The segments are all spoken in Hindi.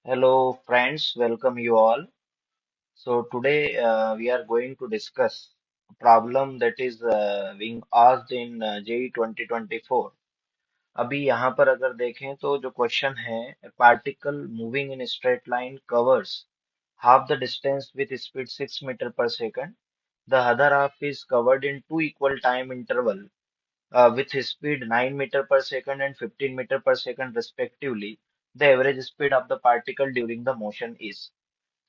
Hello, friends. Welcome you all. So today we are going to discuss a problem that is being asked in JEE 2024. अभी यहाँ पर अगर देखें तो जो क्वेश्चन है, a particle moving in a straight line covers half the distance with speed 6 meter per second. The other half is covered in two equal time interval with speed 9 meter per second and 15 meter per second respectively. The average speed of the particle during the motion is.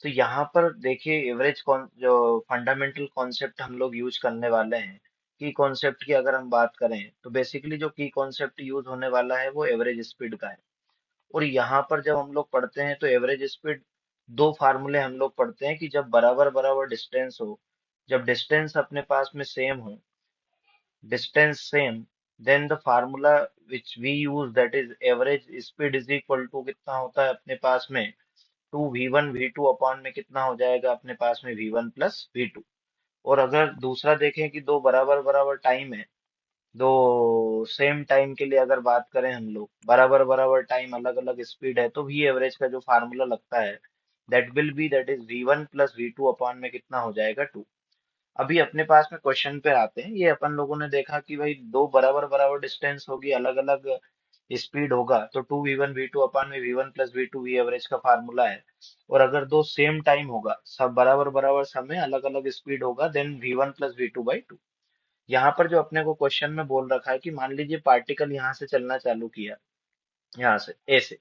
तो यहाँ पर देखिए एवरेज कौन जो फंडामेंटल कॉन्सेप्ट हम लोग यूज करने वाले हैं की कॉन्सेप्ट की अगर हम बात करें तो बेसिकली जो की कॉन्सेप्ट यूज होने वाला है वो एवरेज स्पीड का है। और यहाँ पर जब हम लोग पढ़ते हैं तो एवरेज स्पीड दो फार्मूले हम लोग पढ़ते हैं कि जब बराबर बराबर डिस्टेंस हो, जब डिस्टेंस अपने पास में सेम हो, distance same, then the formula which we use that is average speed is equal to कितना होता है अपने पास में टू V1 V2 अपॉन में कितना हो जाएगा अपने पास में V1 + V2। और अगर दूसरा देखें कि दो बराबर बराबर टाइम है, दो सेम टाइम के लिए अगर बात करें हम लोग बराबर बराबर टाइम अलग अलग स्पीड है तो वी एवरेज का जो फार्मूला लगता है that is V1 + V2 upon में कितना हो जाएगा 2। अभी अपने पास में क्वेश्चन पे आते हैं, ये अपन लोगों ने देखा कि भाई दो बराबर बराबर डिस्टेंस होगी अलग अलग स्पीड होगा तो 2V1 V2 अपॉन में V1 + V2 वी एवरेज का फार्मूला है। और अगर दो सेम टाइम होगा, सब बराबर बराबर समय अलग अलग स्पीड होगा, देन V1 + V2/2। यहाँ पर जो अपने को क्वेश्चन में बोल रखा है कि मान लीजिए पार्टिकल यहाँ से चलना चालू किया, यहाँ से ए से।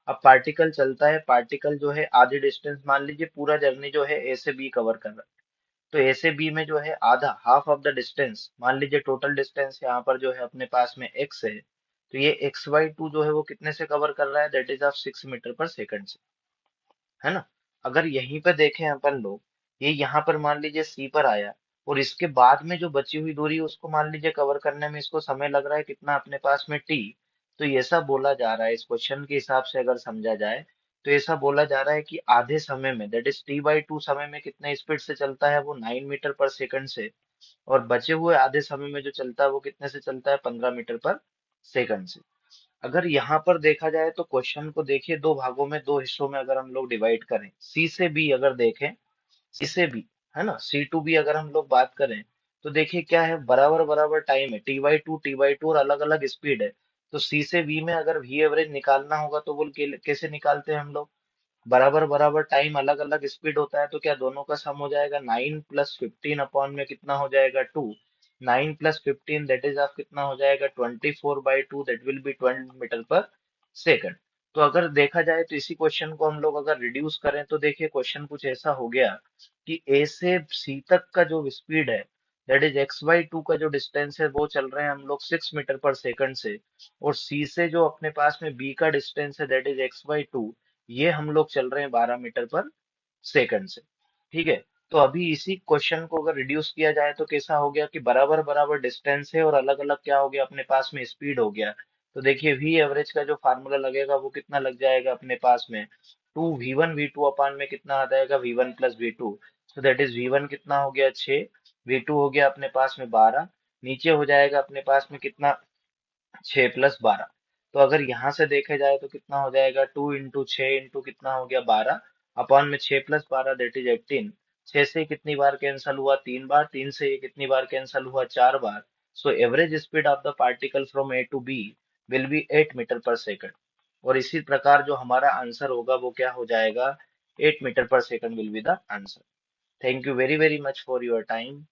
अब पार्टिकल चलता है, पार्टिकल जो है आधी डिस्टेंस, मान लीजिए पूरा जर्नी जो है ए से बी कवर कर रहा है, तो ए से बी में जो है आधा हाफ ऑफ द डिस्टेंस, मान लीजिए टोटल डिस्टेंस यहाँ पर जो है अपने पास में एक्स है, तो ये x/2 जो है वो कितने से कवर कर रहा है, that is of 6 metre per second से, है ना। अगर यहीं पे देखें अपन लोग, ये यहाँ पर मान लीजिए सी पर आया और इसके बाद में जो बची हुई दूरी है उसको मान लीजिए कवर करने में इसको समय लग रहा है कितना अपने पास में टी। तो ये सब बोला जा रहा है इस क्वेश्चन के हिसाब से अगर समझा जाए तो ऐसा बोला जा रहा है कि आधे समय में दैट इज T/2 समय में कितने स्पीड से चलता है वो 9 मीटर पर सेकंड से, और बचे हुए आधे समय में जो चलता है वो कितने से चलता है 15 मीटर पर सेकंड से। अगर यहाँ पर देखा जाए तो क्वेश्चन को देखिए दो भागों में, दो हिस्सों में अगर हम लोग डिवाइड करें, सी से बी अगर देखें, सी से बी, है ना, C to B अगर हम लोग बात करें तो देखिए क्या है, बराबर बराबर टाइम है, T/2 और अलग अलग स्पीड है। तो सी से बी में अगर वी एवरेज निकालना होगा तो वो कैसे निकालते हैं हम लोग, बराबर बराबर टाइम अलग अलग स्पीड होता है तो क्या दोनों का सम हो जाएगा 9 + 15 अपॉन में कितना हो जाएगा 2। 9 + 15 दैट इज आप कितना हो जाएगा 24/2, that will be 20 metre per second. तो अगर देखा जाए तो इसी क्वेश्चन को हम लोग अगर रिड्यूस करें तो देखिए क्वेश्चन कुछ ऐसा हो गया कि ए से सी तक का जो स्पीड है दैट इज x/2 का जो डिस्टेंस है वो चल रहे हैं हम लोग 6 मीटर पर सेकंड से, और सी से जो अपने पास में बी का डिस्टेंस है दैट इज x/2, ये हम लोग चल रहे हैं 12 मीटर पर सेकंड से। ठीक है। तो अभी इसी क्वेश्चन को अगर रिड्यूस किया जाए तो कैसा हो गया कि बराबर बराबर डिस्टेंस है और अलग अलग क्या हो गया अपने पास में स्पीड हो गया। तो देखिए वी एवरेज का जो फार्मूला लगेगा वो कितना लग जाएगा अपने पास में 2V1 V2 अपान में कितना आ जाएगा V1 + V2। So that is V1 कितना हो गया 6, V2 हो गया अपने पास में 12, नीचे हो जाएगा अपने पास में कितना 6 + 12। तो अगर यहाँ से देखे जाए तो कितना हो जाएगा 2 × 6 × कितना हो गया 12 अपॉन में 6 + 12 दैट इज 18। 6 से कितनी बार कैंसल हुआ 3 बार, 3 से ये कितनी बार कैंसल हुआ 4 बार। So average speed of the particle from A to B will be 8 metre per second. और इसी प्रकार जो हमारा आंसर होगा वो क्या हो जाएगा 8 metre per second will be the answer. Thank you very very much for your time.